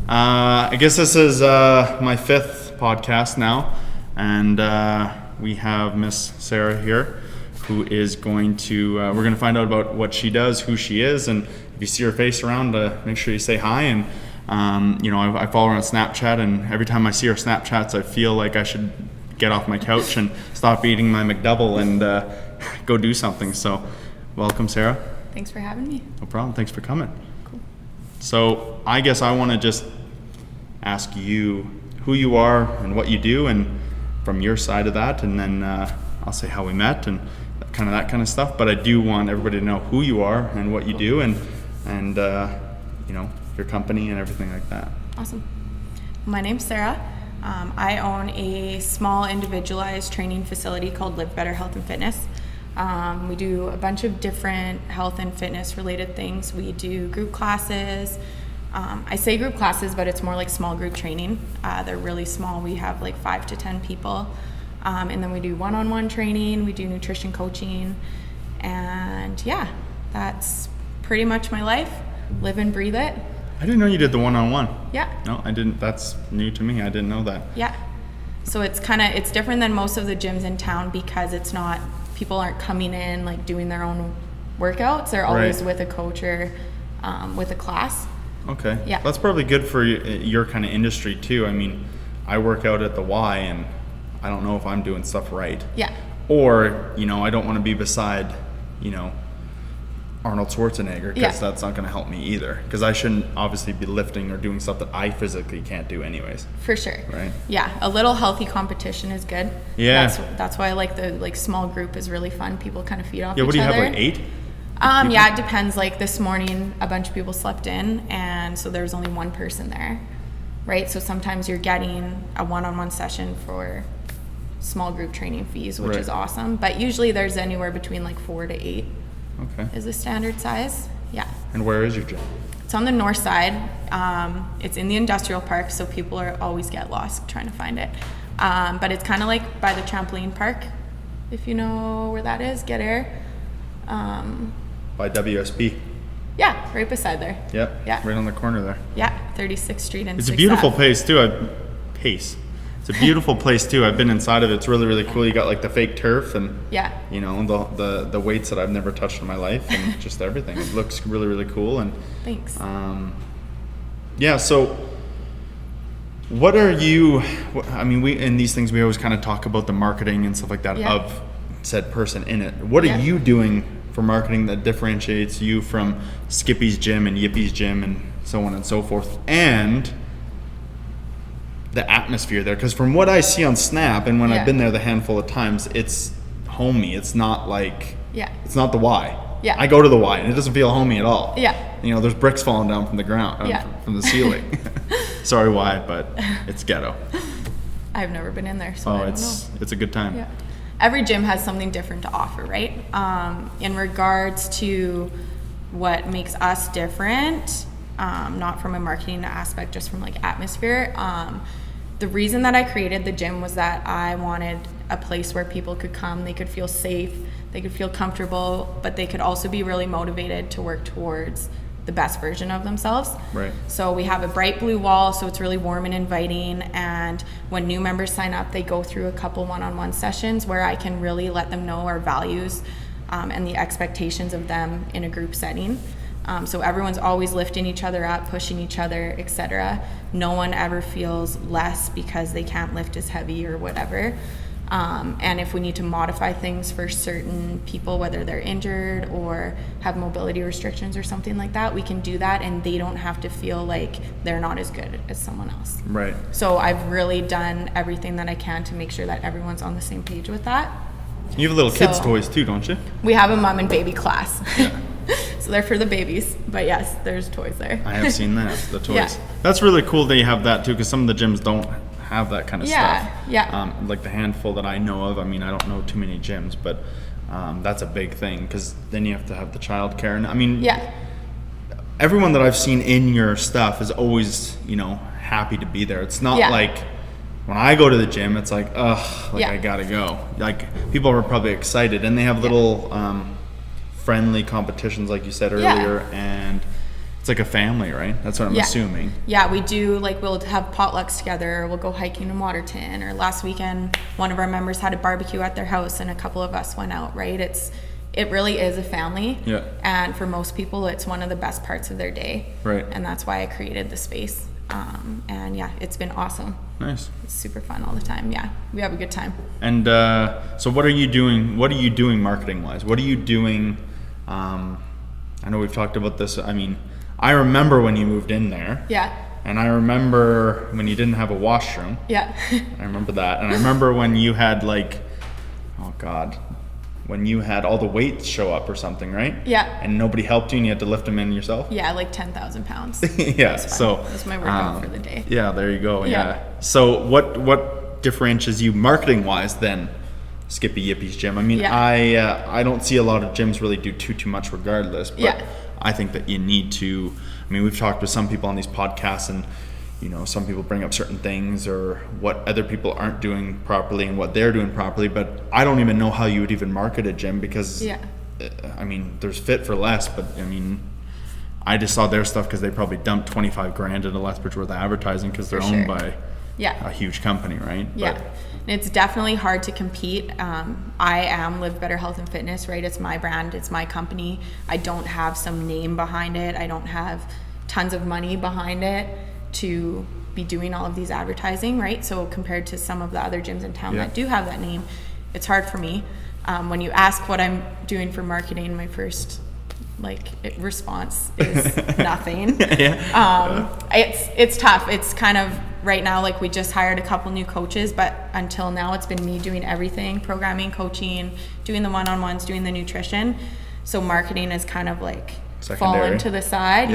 I guess this is my fifth podcast now, and we have Miss Sara here, who is going to, we're going to find out about what she does, who she is, and if you see her face around, make sure you say hi. And I follow her on Snapchat, and every time I see her Snapchats, I feel like I should get off my couch and stop eating my McDouble and go do something. So welcome, Sara. Thanks for having me. No problem. Thanks for coming. Cool. So I guess I want to just ask you who you are and what you do, and from your side of that, and then I'll say how we met and that kind of stuff. But I do want everybody to know who you are and what you do, and your company and everything like that. Awesome. My name's Sara. I own a small individualized training facility called Live Better Health and Fitness. We do a bunch of different health and fitness related things. We do group classes. I say group classes, but it's more like small group training. They're really small. We have like 5 to 10 people. And then we do one-on-one training. We do nutrition coaching. And yeah, that's pretty much my life. Live and breathe it. I didn't know you did the one-on-one. Yeah. No, I didn't. That's new to me. I didn't know that. Yeah. So it's different than most of the gyms in town because people aren't coming in like doing their own workouts. They're always with a coach or with a class. Okay. Yeah. That's probably good for your kind of industry too. I mean, I work out at the Y, and I don't know if I'm doing stuff right. Yeah. Or, I don't want to be beside, Arnold Schwarzenegger, because that's not going to help me either. Because I shouldn't obviously be lifting or doing stuff that I physically can't do anyways. For sure. Right. Yeah. A little healthy competition is good. Yeah. That's why I like the small group is really fun. People kind of feed off each other. Yeah. What do you have, like 8? Yeah, it depends. Like this morning, a bunch of people slept in, and so there was only one person there, right? So sometimes you're getting a one-on-one session for small group training fees, which is awesome. But usually there's anywhere between like 4 to 8. Okay. Is the standard size. Yeah. And where is your gym? It's on the north side. It's in the industrial park, so people always get lost trying to find it. But it's kind of like by the trampoline park, if you know where that is. Get Air. By WSP. Yeah, right beside there. Yep. Yeah. Right on the corner there. Yeah, 36th Street and It's a 6th beautiful Ave. place too. It's a beautiful place too. I've been inside of it. It's really, really cool. You got like the fake turf and the weights that I've never touched in my life, and just everything. It looks really, really cool. And thanks. So what are you? We in these things we always kind of talk about the marketing and stuff like that of said person in it. What are you doing for marketing that differentiates you from Skippy's gym and Yippy's gym and so on and so forth, and the atmosphere there? Because from what I see on Snap and when I've been there the handful of times, it's homey. It's not like it's not the Y. Yeah. I go to the Y and it doesn't feel homey at all. Yeah. There's bricks falling down from the ground, from the ceiling. Sorry, Y, but it's ghetto. I've never been in there, so I don't know. It's a good time. Yeah. Every gym has something different to offer, right? In regards to what makes us different, not from a marketing aspect, just from like atmosphere. The reason that I created the gym was that I wanted a place where people could come, they could feel safe, they could feel comfortable, but they could also be really motivated to work towards the best version of themselves. Right. So we have a bright blue wall, so it's really warm and inviting, and when new members sign up, they go through a couple one-on-one sessions where I can really let them know our values and the expectations of them in a group setting. So everyone's always lifting each other up, pushing each other, etc. No one ever feels less because they can't lift as heavy or whatever. And if we need to modify things for certain people, whether they're injured or have mobility restrictions or something like that, we can do that, and they don't have to feel like they're not as good as someone else. Right. So I've really done everything that I can to make sure that everyone's on the same page with that. You have little kids' toys too, don't you? We have a mom and baby class. Yeah. So they're for the babies, but yes, there's toys there. I have seen that, the toys. Yeah. That's really cool that you have that too, because some of the gyms don't have that kind of stuff. Yeah. Like the handful that I know of, I don't know too many gyms, but that's a big thing, because then you have to have the childcare. And everyone that I've seen in your stuff is always, happy to be there. It's not like when I go to the gym, it's like, I gotta go. Like, people are probably excited, and they have little friendly competitions, like you said earlier, and It's like a family, right? That's what I'm assuming. Yeah, we do, like, we'll have potlucks together, we'll go hiking in Waterton, or last weekend one of our members had a barbecue at their house and a couple of us went out, right? It really is a family. Yeah. And for most people, it's one of the best parts of their day. Right. And that's why I created the space. And yeah, it's been awesome. Nice. It's super fun all the time. Yeah, we have a good time. And so what are you doing? What are you doing marketing wise? What are you doing? I know we've talked about this. I mean, I remember when you moved in there. Yeah. And I remember when you didn't have a washroom. Yeah. I remember that. And I remember when you had like, oh God, when you had all the weights show up or something, right? Yeah. And nobody helped you and you had to lift them in yourself? Yeah, like 10,000 pounds. Yeah, so. That's my workout for the day. Yeah, there you go, yeah. So what differentiates you marketing-wise then, Skippy Yippy's gym? I mean, I don't see a lot of gyms really do too much regardless, but I think that you need to, I mean, we've talked with some people on these podcasts and, you know, some people bring up certain things or what other people aren't doing properly and what they're doing properly, but I don't even know how you would even market a gym because, I mean, there's Fit for Less, but I mean, I just saw their stuff because they probably dumped 25 grand into Lethbridge worth of advertising because they're owned by a huge company, right? Yeah. But it's definitely hard to compete. I am Live Better Health and Fitness, right? It's my brand, it's my company. I don't have some name behind it. I don't have tons of money behind it to be doing all of these advertising, right? So compared to some of the other gyms in town that do have that name, it's hard for me. When you ask what I'm doing for marketing, my first response is nothing. It's tough. It's kind of right now, like we just hired a couple new coaches, but until now it's been me doing everything, programming, coaching, doing the one-on-ones, doing the nutrition. So marketing is kind of like fallen to the side.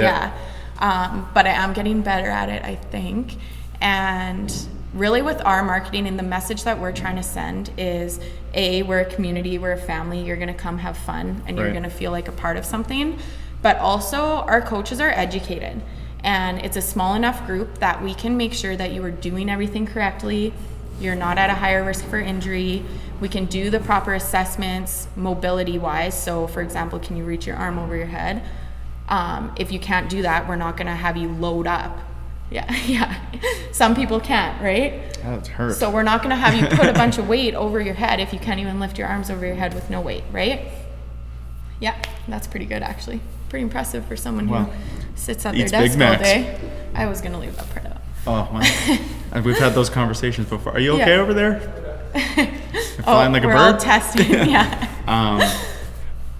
But I am getting better at it, I think. And really with our marketing and the message that we're trying to send is we're a community, we're a family, you're gonna come have fun and you're gonna feel like a part of something. But also our coaches are educated and it's a small enough group that we can make sure that you are doing everything correctly, you're not at a higher risk for injury, we can do the proper assessments mobility wise. So for example, can you reach your arm over your head? If you can't do that, we're not gonna have you load up. Some people can't, right? That hurts. So we're not gonna have you put a bunch of weight over your head if you can't even lift your arms over your head with no weight, right? Yeah, that's pretty good actually. Pretty impressive for someone who sits at their desk all day. I was gonna leave that part out. Oh, well, we've had those conversations before. Are you okay over there? Flying like a bird? We're all testing,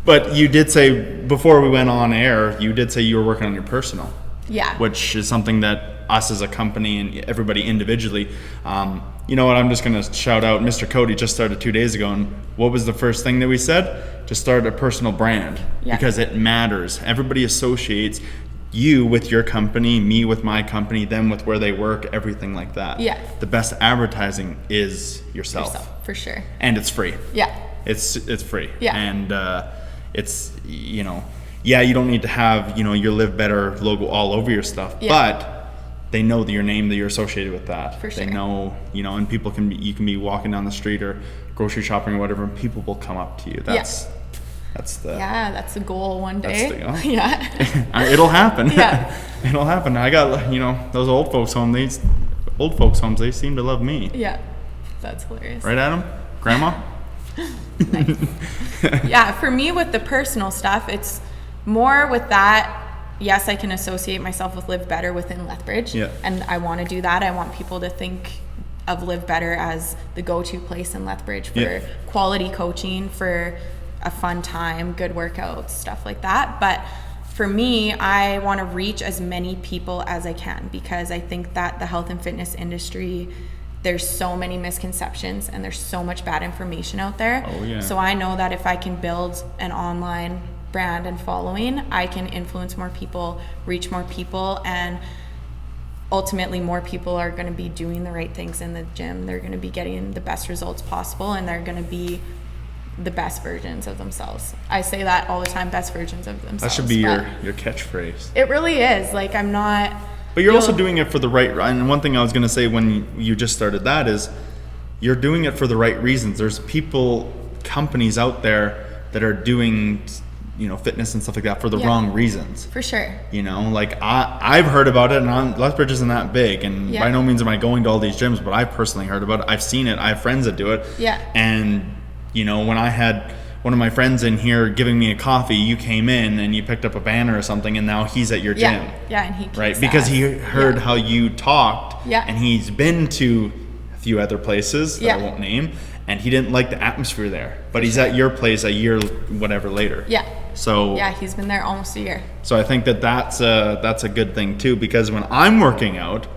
But you did say, before we went on air, you did say you were working on your personal. Yeah. Which is something that us as a company and everybody individually, you know what, I'm just going to shout out Mr. Cody just started 2 days ago. And what was the first thing that we said? To start a personal brand. Because it matters. Everybody associates you with your company, me with my company, them with where they work, everything like that. The best advertising is yourself. For sure. And it's free. It's free. And it's, you know, you don't need to have, you know, your Live Better logo all over your stuff, but they know your name, that you're associated with that. For sure. They know, you know, and people you can be walking down the street or grocery shopping or whatever, and people will come up to you. That's the goal one day. It'll happen. It'll happen. I got, you know, those old folks homes, they seem to love me. That's hilarious. Right, Adam? Grandma? Nice. For me with the personal stuff, it's more with that. Yes, I can associate myself with Live Better within Lethbridge, and I want to do that. I want people to think of Live Better as the go-to place in Lethbridge for quality coaching, for a fun time, good workouts, stuff like that. But for me, I want to reach as many people as I can because I think that the health and fitness industry, there's so many misconceptions and there's so much bad information out there. So I know that if I can build an online brand and following, I can influence more people, reach more people, and ultimately more people are going to be doing the right things in the gym. They're going to be getting the best results possible and they're going to be the best versions of themselves. I say that all the time, best versions of themselves. That should be your catchphrase. It really is. Like, I'm not... But you're also doing it for the right... And one thing I was going to say when you just started that is you're doing it for the right reasons. There's companies out there that are doing fitness and stuff like that for the Yeah. wrong reasons. For sure. Like I've heard about it, and Lethbridge isn't that big, and Yeah. by no means am I going to all these gyms, but I've personally heard about it. I've seen it. I have friends that do it. Yeah. And when I had one of my friends in here giving me a coffee, you came in and you picked up a banner or something, and now he's at your gym. Yeah, and he right, kicks because ass. he heard Yeah. how you talked, Yeah. and he's been to a few other places that Yeah. I won't name, and he didn't like the atmosphere there. But he's at your place a year, whatever later. Yeah. So Yeah, he's been there almost a year. So I think that's a good thing too, because when I'm working out,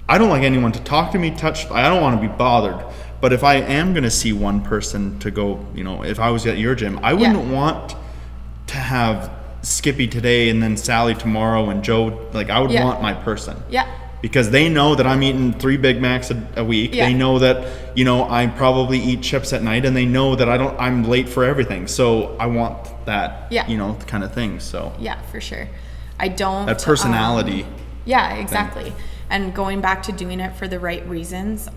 I don't like anyone to talk to me, touch. I don't want to be bothered. But if I am going to see one person to go, if I was at your gym, I wouldn't want to have Skippy today and then Sally tomorrow and Joe. Like, I would want my person. Yeah. Because they know that I'm eating 3 Big Macs a week. Yeah. They know that, I probably eat chips at night, and they know that I'm late for everything. So I want that, kind of thing. So Yeah, for sure. I don't. that personality. Yeah, exactly. And going back to doing it for the right reasons,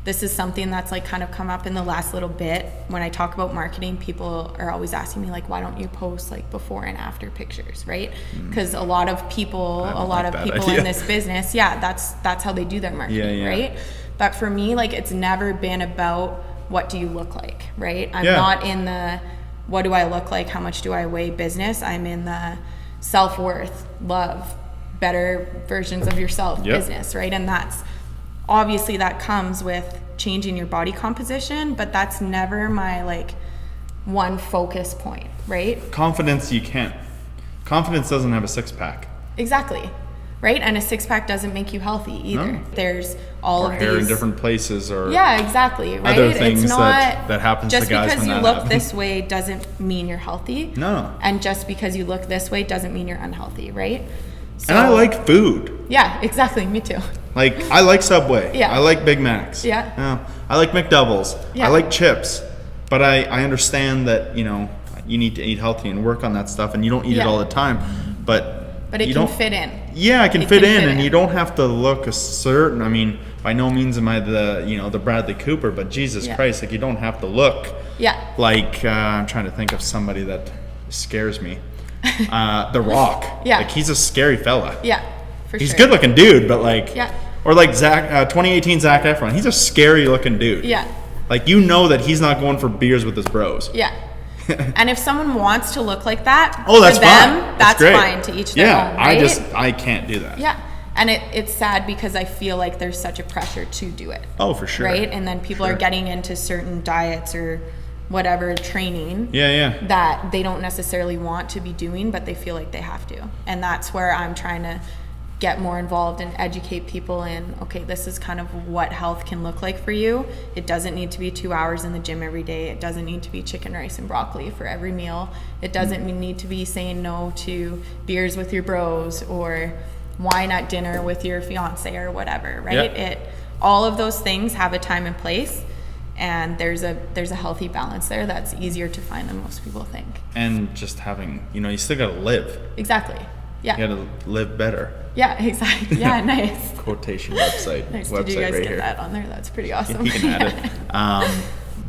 this is something that's like kind of come up in the last little bit. When I talk about marketing, people are always asking me like, why don't you post like before and after pictures, right? Because a lot of people in this business, that's how they do their marketing, right? But for me, like, it's never been about what do you look like, right? I'm not in the what do I look like, how much do I weigh business. I'm in the self-worth, love, better versions of yourself business, right? And that's obviously that comes with changing your body composition, but that's never my like one focus point, right? Confidence doesn't have a 6-pack. Exactly. Right? And a 6-pack doesn't make you healthy either. No. There's all or of hair these in different places, or exactly, right? other things it's not that happens just to guys because when you that look happens. this way doesn't mean you're healthy. No. And just because you look this way doesn't mean you're unhealthy, right? So, And I like food. Yeah, exactly. Me too. Like, I like Subway. Yeah. I like Big Macs. Yeah. I like McDoubles. Yeah. I like chips. But I understand that, you need to eat healthy and work on that stuff, and you don't eat it all the time. But it you can don't fit in. Yeah, it can fit in, and you don't have to look a certain. I mean, by no means am I the Bradley Cooper, but Jesus Christ, like, you don't have to look. Yeah. Like, I'm trying to think of somebody that scares me. The Rock. Yeah. Like, he's a scary fella. Yeah, for He's sure. a good looking dude, but like, Yeah. or like 2018 Zac Efron. He's a scary looking dude. Yeah. Like, that he's not going for beers with his bros. Yeah. And if someone wants to look like that, that's for them, fine. that's great. fine to each their own, right? I can't do that. Yeah. And it's sad because I feel like there's such a pressure to do it. Oh, for sure. Right? And then people are getting into certain diets or whatever training that they don't necessarily want to be doing, but they feel like they have to. And that's where I'm trying to get more involved and educate people in, okay, this is kind of what health can look like for you. It doesn't need to be 2 hours in the gym every day. It doesn't need to be chicken, rice, and broccoli for every meal. It doesn't need to be saying no to beers with your bros or wine at dinner with your fiance or whatever, right? Yep. All of those things have a time and place, and there's a healthy balance there that's easier to find than most people think. And just having, you still gotta live. Exactly. Yeah. You gotta live better. Yeah, exactly. Yeah, nice. Quotation website. Nice. Website Did you guys right get here. that on there? That's pretty awesome. You can add it.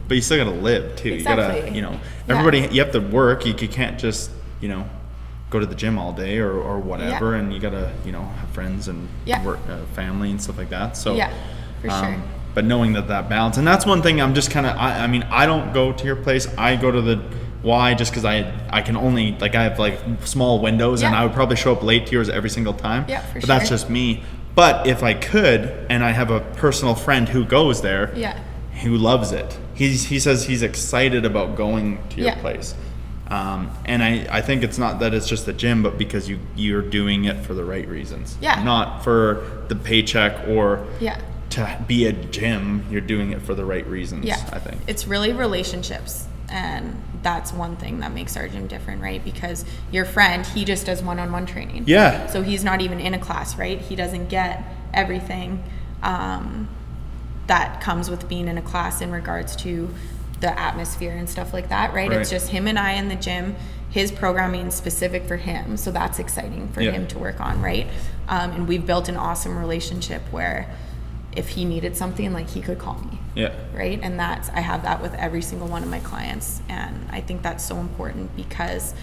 But you still gotta live too. Exactly. You gotta, everybody. You have to work. You can't just, go to the gym all day or whatever. And you gotta, have friends and work, family and stuff like that. So for sure. But knowing that balance, and that's one thing. I'm just kind of. I don't go to your place. I go to the Y just because I can only, like, I have like small windows, and I would probably show up late to yours every single time. Yeah, for but that's just me. But if I could, and I have a personal friend who goes there, who loves it, he says he's excited about going to your place. And I think it's not that it's just the gym, but because you're doing it for the right reasons. Yeah. Not for the paycheck or to be a gym. You're doing it for the right reasons. Yeah. I think it's really relationships, and that's one thing that makes our gym different, right? Because your friend, he just does one-on-one training. Yeah. So he's not even in a class, right? He doesn't get everything that comes with being in a class in regards to the atmosphere and stuff like that, right? It's just him and I in the gym, his programming specific for him. So that's exciting for him to work on, right? And we've built an awesome relationship where if he needed something, like, he could call me, Yeah. Right? And I have that with every single one of my clients. And I think that's so important because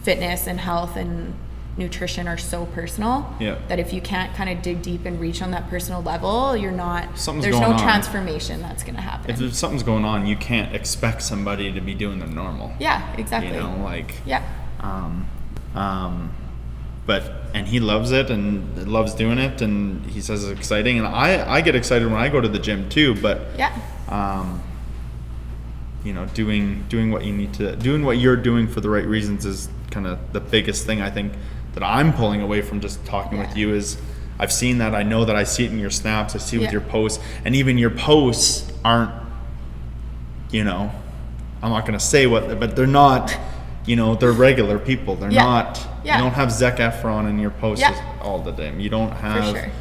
fitness and health and nutrition are so personal that if you can't kind of dig deep and reach on that personal level, there's no transformation that's going to happen. If something's going on, you can't expect somebody to be doing the normal. Yeah, exactly. You know, like, yeah. And he loves it and loves doing it, and he says it's exciting, and I get excited when I go to the gym too, but you know, doing what you need to, doing what you're doing for the right reasons is kind of the biggest thing I think that I'm pulling away from just talking with you. Is I've seen that, I know that, I see it in your snaps, I see it with your posts, and even your posts aren't, you know, I'm not going to say what, but they're not, you know, they're regular people. They're not, you don't have Zac Efron in your posts all the time. You don't have,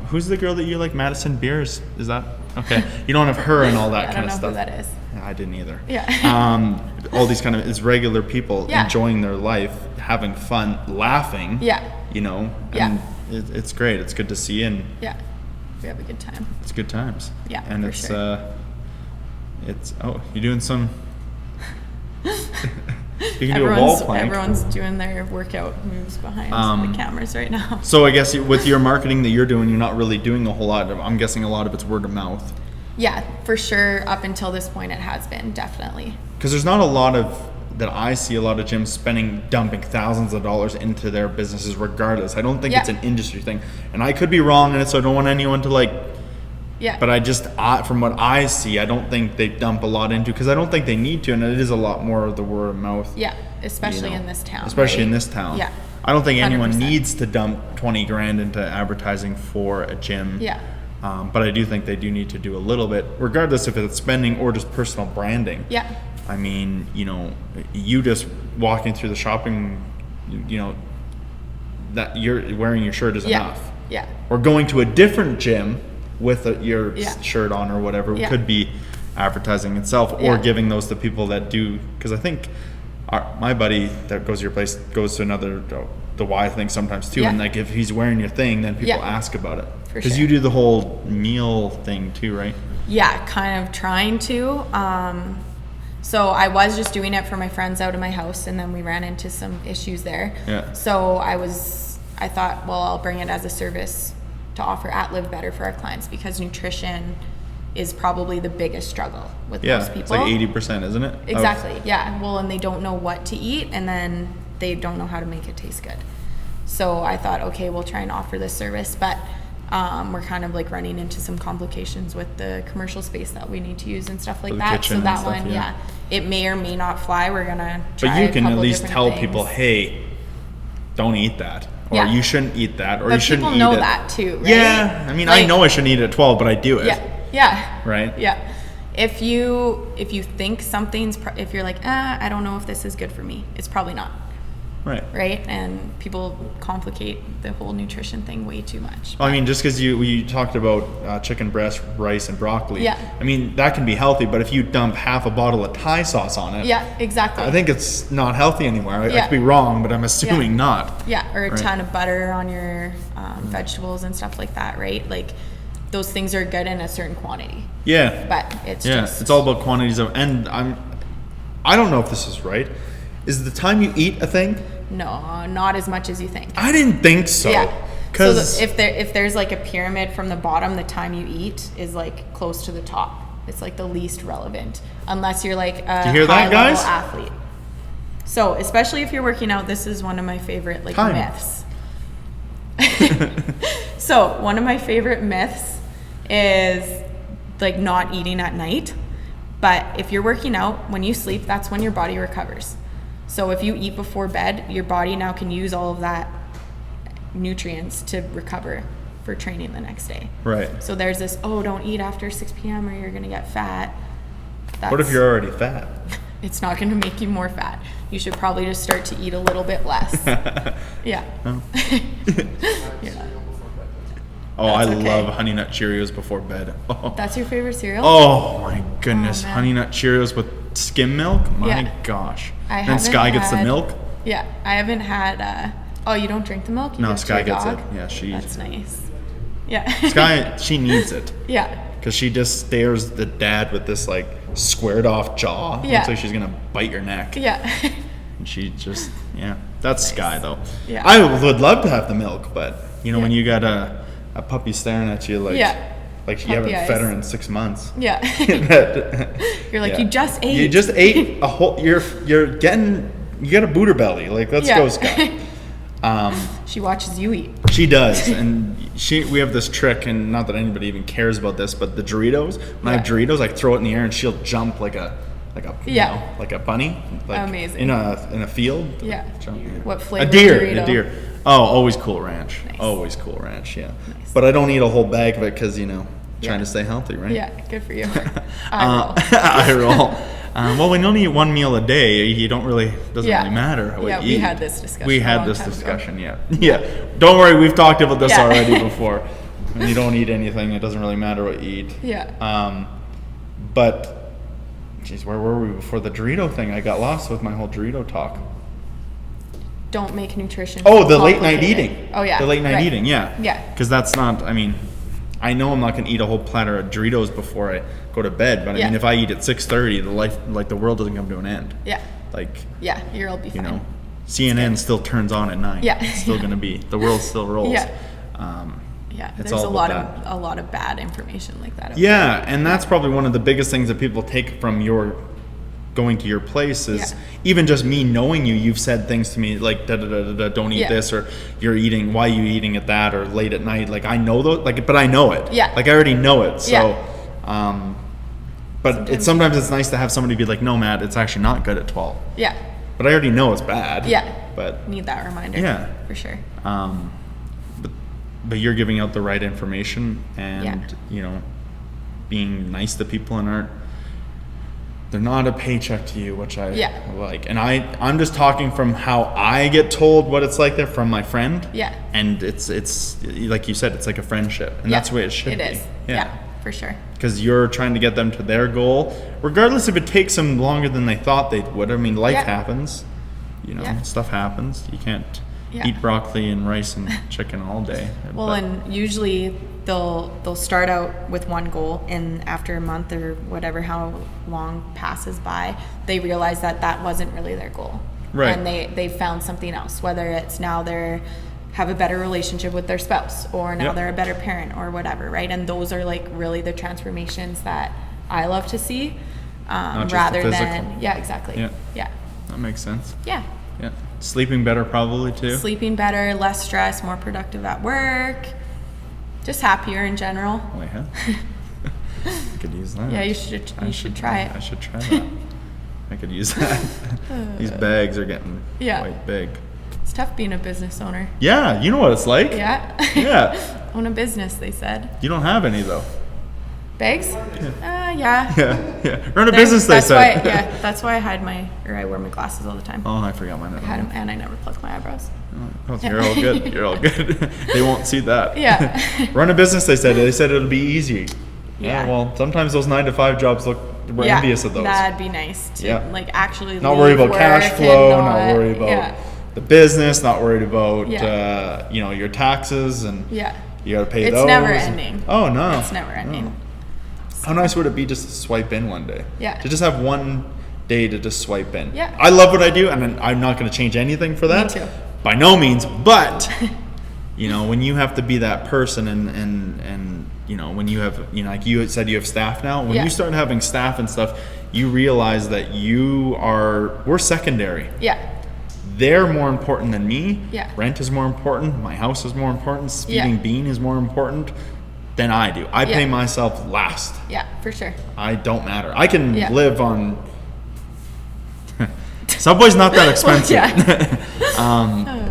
who's the girl that you like, Madison Beers? Is that, okay. You don't have her and all that kind of stuff. I don't know who that is. I didn't either. Yeah. All these kind of, it's regular people enjoying their life, having fun, laughing. Yeah. You know, and it's great. It's good to see, and we have a good time. It's good times. Yeah, and for it's sure. It's you're doing some. You can do a wall plank. Everyone's doing their workout moves behind the cameras right now. So I guess with your marketing that you're doing, you're not really doing a whole lot. I'm guessing a lot of it's word of mouth. Yeah, for sure. Up until this point, it has been, definitely. Because there's not a lot of, that I see a lot of gyms dumping thousands of dollars into their businesses regardless. I don't think it's an industry thing. And I could be wrong in it, so I don't want anyone to like... Yeah. But from what I see, I don't think they dump a lot into, because I don't think they need to, and it is a lot more of the word of mouth. Yeah, especially in this town. Especially in this town. Yeah. I don't think anyone 100%. Needs to dump 20 grand into advertising for a gym. Yeah. But I do think they do need to do a little bit, regardless if it's spending or just personal branding. Yeah. I mean, you know, you just walking through the shopping, you know, that you're wearing your shirt is enough. Yeah. Or going to a different gym with your shirt on or whatever could be advertising itself, or giving those to people that do, because I think my buddy that goes to your place goes to another, the Y thing sometimes too, and like if he's wearing your thing, then people ask about it, because you do the whole meal thing too, right? Yeah, kind of trying to. So I was just doing it for my friends out of my house, and then we ran into some issues there. Yeah. So I thought, well, I'll bring it as a service to offer at Live Better for our clients, because nutrition is probably the biggest struggle with most people. It's like 80%, isn't it? Exactly. Yeah. Well, and they don't know what to eat, and then they don't know how to make it taste good. So I thought, okay, we'll try and offer this service, but we're kind of like running into some complications with the commercial space that we need to use and stuff like that. So that one, it may or may not fly. We're gonna try. But you can at least tell people, hey, don't eat that. Or you shouldn't eat that, or you shouldn't eat it. But people know that too, right? Yeah, I mean, like, I know I shouldn't eat it at 12, but I do it. Yeah. Right? Yeah. If you think something's, if you're like, I don't know if this is good for me, it's probably not. Right. Right? And people complicate the whole nutrition thing way too much. Well, I mean, just because we talked about chicken breast, rice, and broccoli. Yeah. I mean, that can be healthy, but if you dump half a bottle of Thai sauce on it. Yeah, exactly. I think it's not healthy anymore. I could be wrong, but I'm assuming not. Yeah, or a ton of butter on your vegetables and stuff like that, right? Like, those things are good in a certain quantity. Yeah. But it's all about quantities of, and I don't know if this is right. Is the time you eat a thing? No, not as much as you think. I didn't think so. Yeah. So if there's like a pyramid from the bottom, the time you eat is like close to the top. It's like the least relevant, unless you're like a high-level athlete. So especially if you're working out, this is one of my favorite myths. So one of my favorite myths is like not eating at night. But if you're working out, when you sleep, that's when your body recovers. So if you eat before bed, your body now can use all of that nutrients to recover for training the next day. Right. So there's this, don't eat after 6 p.m. or you're going to get fat. What if you're already fat? It's not going to make you more fat. You should probably just start to eat a little bit less. Yeah. Oh. Yeah. Oh, I love Honey Nut Cheerios before bed. Oh. That's your favorite cereal? Oh my goodness. Honey Nut Cheerios with skim milk? My gosh. And Sky gets the milk? Yeah. I haven't had, you don't drink the milk? No, Sky gets it. Yeah, she eats it. That's nice. Yeah. Sky, she needs it. Yeah. Because she just stares the dad with this like squared off jaw. Yeah. Looks like she's gonna bite your neck. Yeah. And she just, yeah. That's Nice. Sky though. Yeah. I would love to have the milk, but you know, Yeah. when you got a puppy staring at you like, Yeah. like you Puppy haven't fed eyes. her in 6 months. Yeah. You're like, Yeah. you just ate. You just ate a whole. You got a booter belly. Like, let's Yeah. go, Sky. She watches you eat. She does, and we have this trick, and not that anybody even cares about this, but the Doritos. When I have Yeah. Doritos, I throw it in the air, and she'll jump like a Yeah. like a bunny, like Amazing. in a field. Yeah. Jump, yeah. What flavor A deer, Dorito? a deer. Oh, always Cool Ranch. Nice. Always Cool Ranch. Yeah. Nice. But I don't eat a whole bag of it because trying Yeah. to stay healthy, right? Yeah, good for you. I roll. I roll. Well, when you only eat one meal a day, you don't really doesn't Yeah. really matter what Yeah, you we eat. had this discussion We a had long this time ago. discussion. Yeah, yeah. Don't worry, we've talked about this Yeah. already before. When you don't eat anything, it doesn't really matter what you eat. Yeah. But, geez, where were we before the Dorito thing? I got lost with my whole Dorito talk. Don't make nutrition. Oh, the late night complicated. eating. Oh yeah. The late night right. eating. Yeah. Yeah. Because that's not. I mean, I know I'm not gonna eat a whole platter of Doritos before I go to bed. But I Yeah. mean, if I eat at 6:30, the world doesn't come to an end. Yeah. Like, Yeah. You'll be you fine. know, CNN still turns on at 9. Yeah. It's still gonna be, the world still rolls. Yeah. Um, Yeah. It's There's all a about lot of bad information like that. out yeah, and that's probably one of the biggest things that people take from your going to your place is Yeah. even just me knowing you've said things to me like don't eat Yeah. this, or why are you eating at that, or late at night. Like, I know those, like, but I know it. Yeah. Like, I already know it. So Yeah. but sometimes it's nice to have somebody be like, no, Matt, it's actually not good at 12. Yeah. But I already know it's bad. Yeah. But Need that reminder. Yeah. For sure. but you're giving out the right information, and Yeah. being nice to people they're not a paycheck to you, which I Yeah. like. And I'm just talking from how I get told what it's like there from my friend. Yeah. And it's like you said, it's like a friendship, and Yeah. that's the way it should be. It is. Yeah. For sure. Because you're trying to get them to their goal, regardless if it takes them longer than they thought they would. I mean, life Yeah. happens. Yeah. Stuff happens. You can't Yeah. eat broccoli and rice and chicken all day. Well, But- and usually they'll start out with one goal, and after a month or whatever, how long passes by, they realize that wasn't really their goal. Right. And they found something else, whether it's now they're have a better relationship with their spouse, or now Yep. they're a better parent, or whatever, right? And those are like really the transformations that I love to see, just the rather physical. than exactly. Yeah. Yeah. that makes sense. Yeah. Yeah. Sleeping better probably too. Sleeping better, less stress, more productive at work, just happier in general. Oh, yeah. I could use that. Yeah, you should try it. I should try that. I could use that. These bags are getting Yeah. quite big. It's tough being a business owner. Yeah, you know what it's like. Yeah. Yeah. Own a business, they said. You don't have any though. Bags? Yeah. Yeah, yeah. Run a business, they That's said. why, yeah, that's why I wear my glasses all the time. Oh, I forgot mine. I had 'em, and I never pluck my eyebrows. Oh, you're all good. You're all good. They won't see that. Yeah. Run a business, they said. They said it'll be easy. Yeah. Well, sometimes those 9-to-5 jobs we're Yeah, envious of those. that'd be nice to Yeah. like actually Not worry leave about cash work and flow, not worry about yeah. the business, not worried about Yeah. your taxes, and Yeah. you got to pay It's those. never ending. Oh no, It's never ending. How nice would it be just to swipe in one day? Yeah. To just have one day to just swipe in. Yeah. I love what I do, and I'm not going to change anything for that. Me too. By no means, but when you have to be that person, and when you have, like you said, you have staff now. When Yeah. you start having staff and stuff, you realize that we're secondary. Yeah. They're more important than me. Yeah. Rent is more important. My house is more important. Feeding Yeah. Bean is more important than I do. I pay Yeah. myself last. Yeah, for sure. I don't matter. I can Yeah. live on. Subway's not that expensive.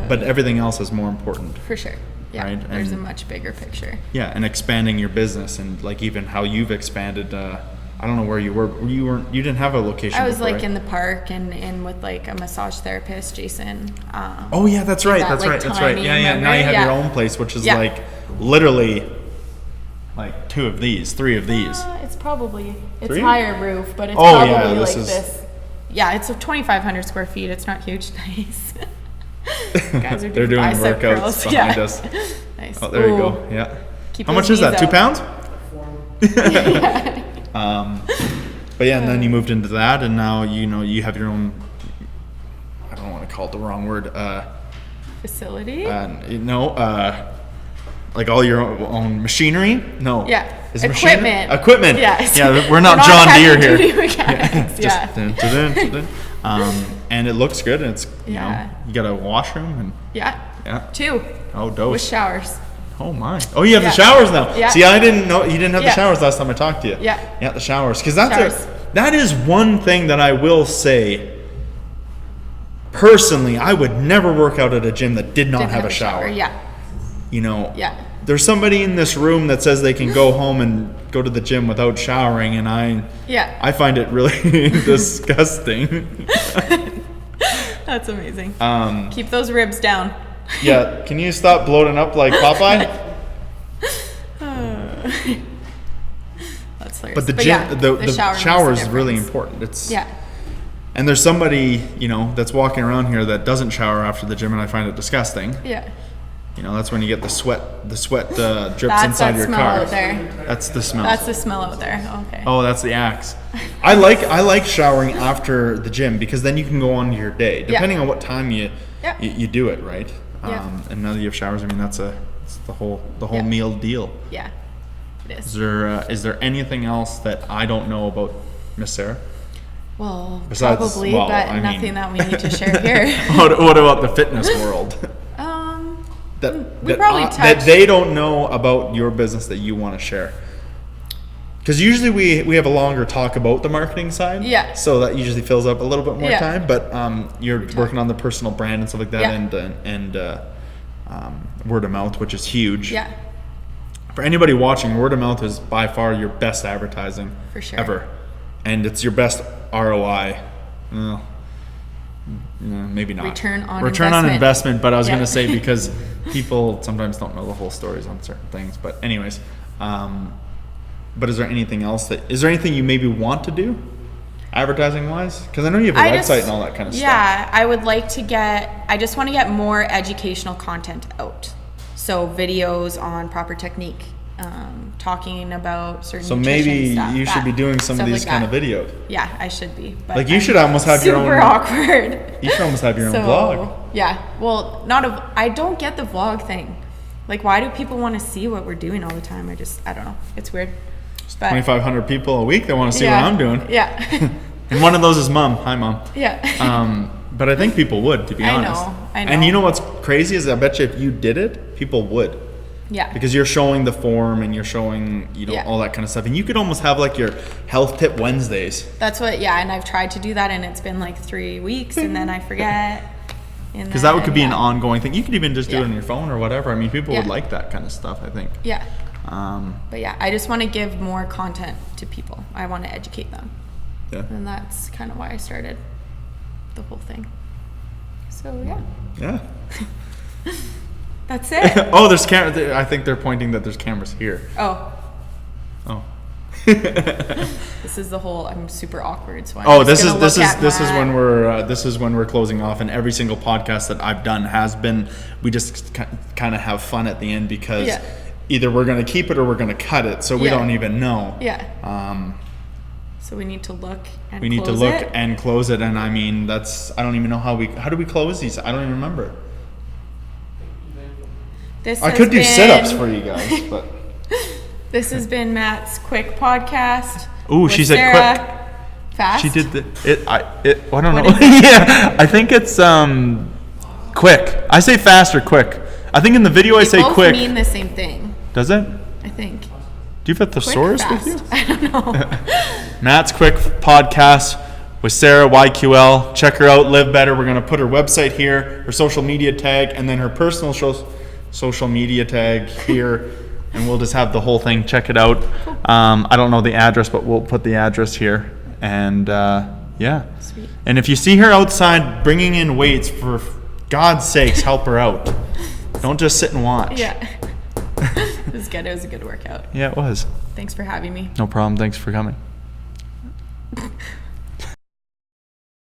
But everything else is more important. For sure. Yeah. Right, There's a and- much bigger picture. Yeah, and expanding your business, and like even how you've expanded. I don't know where you were. You didn't have a location. I was before, like right? in the park and with like a massage therapist, Jason. Oh yeah, that's right. that, That's like, right. That's right. tiny, Yeah, yeah. Now remember? you have Yeah. your own place, which is Yeah. like literally like 2 of these, 3 of these. It's probably it's 3? higher roof, but it's Oh, probably yeah, like this is- this. Yeah, it's a 2,500 square feet. It's not huge. Nice. Guys are They're doing bicep workouts curls. behind Yeah. us. Nice. Oh, there you Ooh. go. Yeah. Keep How those much is knees that? 2 out. pounds? But yeah, and then you moved into that, and now you have your own. I don't want to call it the wrong word. Facility. Like all your own machinery. No. Yeah. Is it Equipment. Equipment. Yes. Yeah, we're not John Deere here. Mechanics. Yeah. Just and it looks good, and it's you got a washroom and Yeah. 2. Oh, dose. With showers. Oh my! Oh, you have the showers now. Yeah. See, I didn't know you didn't have the showers last time I talked to you. Yeah. Yeah, the showers, because Showers. that is one thing that I will say. Personally, I would never work out at a gym that did not Didn't have a shower. Yeah. Yeah. There's somebody in this room that says they can go home and go to the gym without showering, and I find it really disgusting. That's amazing. Keep those ribs down. Yeah, can you stop bloating up like Popeye? That's hilarious. But the gym, the shower is really important. It's and there's somebody that's walking around here that doesn't shower after the gym, and I find it disgusting. Yeah. That's when you get the sweat drips inside your car. Out there. That's the smell. That's the smell out there. Okay. Oh, that's the axe. I like showering after the gym, because then you can go on to your day, depending on what time you do it, right? And now that you have showers, I mean it's the whole meal deal. Yeah, it is. Is there anything else that I don't know about Miss Sara? Well, Besides, probably, but nothing that we need to share here. What about the fitness world? That they don't know about your business that you want to share. Because usually we have a longer talk about the marketing side. Yeah. So that usually fills up a little bit more time. But you're working on the personal brand and stuff like that, and word of mouth, which is huge. Yeah. For anybody watching, word of mouth is by far your best advertising for sure ever, and it's your best ROI. Well, maybe not. Return on investment. But I was going to say, because people sometimes don't know the whole stories on certain things. But anyways. But is there anything you maybe want to do advertising wise? Because I know you have a website and all that kind of stuff. Yeah, I would like to I just want to get more educational content out. So videos on proper technique, talking about certain nutrition stuff. So maybe you should be doing some of these kind of videos. Yeah, I should be. But like you should almost have your own. Super awkward. You should almost have your own blog. Yeah, well, I don't get the vlog thing. Like, why do people want to see what we're doing all the time? I don't know. It's weird. 2,500 people a week that want to see what I'm doing. Yeah. And one of those is Mom. Hi, Mom. Yeah. But I think people would, to be honest. I know. And you know what's crazy is I bet you if you did it, people would. Yeah. Because you're showing the form and you're showing, all that kind of stuff. And you could almost have like your health tip Wednesdays. That's what, and I've tried to do that, and it's been like 3 weeks, and then I forget. Because that could be an ongoing thing. You could even just do it on your phone or whatever. I mean, people would like that kind of stuff, I think. Yeah. But I just want to give more content to people. I want to educate them. Yeah. And that's kind of why I started the whole thing. So, yeah. That's it. Oh, there's cameras. I think they're pointing that there's cameras here. Oh. This is the whole. I'm super awkward. So this is when we're closing off, and every single podcast that I've done has been. We just kind of have fun at the end, because either we're going to keep it or we're going to cut it, so we don't even know. Yeah. So we need to look and and close it, and I mean I don't even know how do we close these? I don't even remember. I could do sit-ups for you guys, but. This has been Matt's quick podcast. Ooh, she said Sara. quick. Fast. She did I don't know. Yeah, I think it's quick. I say fast or quick. I think in the video I say quick. They both mean the same thing. Does it? I think. Do you have a thesaurus with you? I don't know. Matt's quick podcast with Sara, YQL. Check her out. Live Better. We're gonna put her website here, her social media tag, and then her personal social media tag here. And we'll just have the whole thing. Check it out. I don't know the address, but we'll put the address here. And Sweet. And if you see her outside bringing in weights, for God's sakes, help her out. Don't just sit and watch. Yeah. It was good. It was a good workout. Yeah, it was. Thanks for having me. No problem. Thanks for coming.